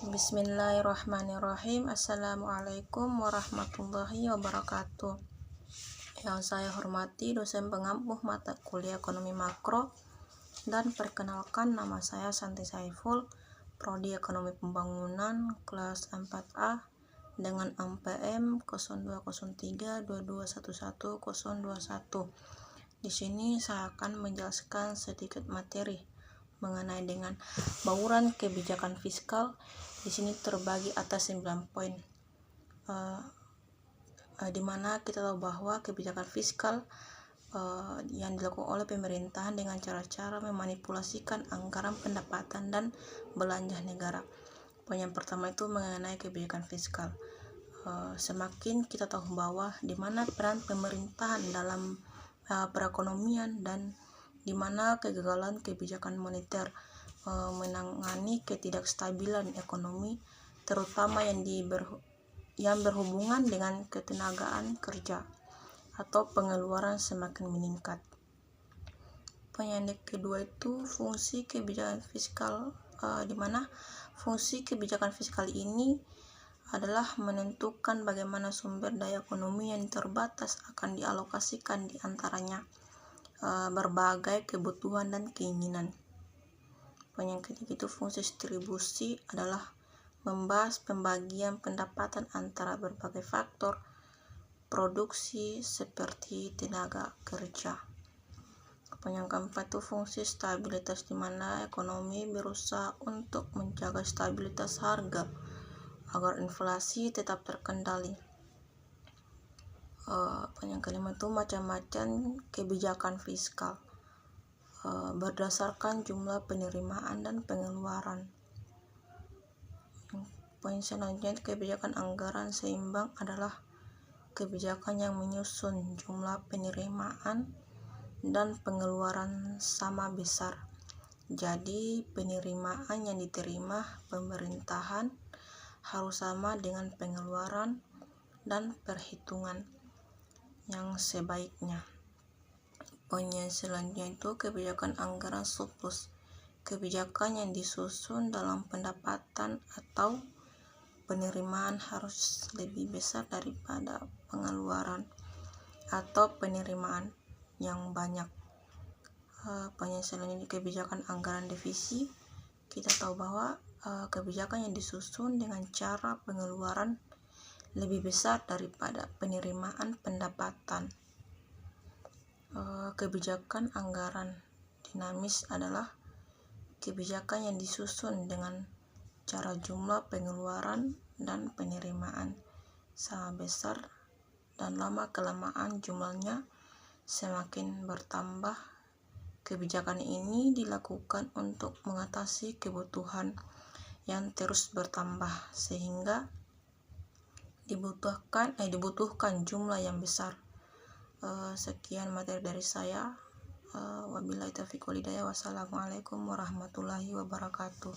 Bismillahirrahmanirrahim. Assalamualaikum warahmatullahi wabarakatuh. Yang saya hormati dosen pengampu mata kuliah ekonomi makro, dan perkenalkan, nama saya Santi Saiful, Prodi Ekonomi Pembangunan kelas 4A dengan AMPM 020322110021. Di sini saya akan menjelaskan sedikit materi mengenai dengan bauran kebijakan fiskal. Di sini terbagi atas 9 poin, di mana kita tahu bahwa kebijakan fiskal yang dilakukan oleh pemerintahan dengan cara-cara memanipulasikan anggaran pendapatan dan belanja negara. Poin yang pertama itu mengenai kebijakan fiskal. Semakin kita tahu bahwa di mana peran pemerintahan dalam perekonomian dan di mana kegagalan kebijakan moneter menangani ketidakstabilan ekonomi, terutama yang berhubungan dengan ketenagaan kerja atau pengeluaran semakin meningkat. Poin yang kedua itu fungsi kebijakan fiskal, di mana fungsi kebijakan fiskal ini adalah menentukan bagaimana sumber daya ekonomi yang terbatas akan dialokasikan di antaranya berbagai kebutuhan dan keinginan. Poin yang ketiga itu fungsi distribusi adalah membahas pembagian pendapatan antara berbagai faktor produksi seperti tenaga kerja. Poin yang keempat itu fungsi stabilitas, di mana ekonomi berusaha untuk menjaga stabilitas harga agar inflasi tetap terkendali. Poin yang kelima itu macam-macam kebijakan fiskal berdasarkan jumlah penerimaan dan pengeluaran. Poin selanjutnya kebijakan anggaran seimbang adalah kebijakan yang menyusun jumlah penerimaan dan pengeluaran sama besar. Jadi penerimaan yang diterima pemerintahan harus sama dengan pengeluaran dan perhitungan yang sebaiknya. Poin yang selanjutnya itu kebijakan anggaran surplus, kebijakan yang disusun dalam pendapatan atau penerimaan harus lebih besar daripada pengeluaran atau penerimaan yang banyak. Poin yang selanjutnya kebijakan anggaran defisi. Kita tahu bahwa kebijakan yang disusun dengan cara pengeluaran lebih besar daripada penerimaan pendapatan. Kebijakan anggaran dinamis adalah kebijakan yang disusun dengan cara jumlah pengeluaran dan penerimaan sama besar dan lama-kelamaan jumlahnya semakin bertambah. Kebijakan ini dilakukan untuk mengatasi kebutuhan yang terus bertambah sehingga dibutuhkan jumlah yang besar. Sekian materi dari saya. Wabillahi taufiq wal hidayah. Wassalamualaikum warahmatullahi wabarakatuh.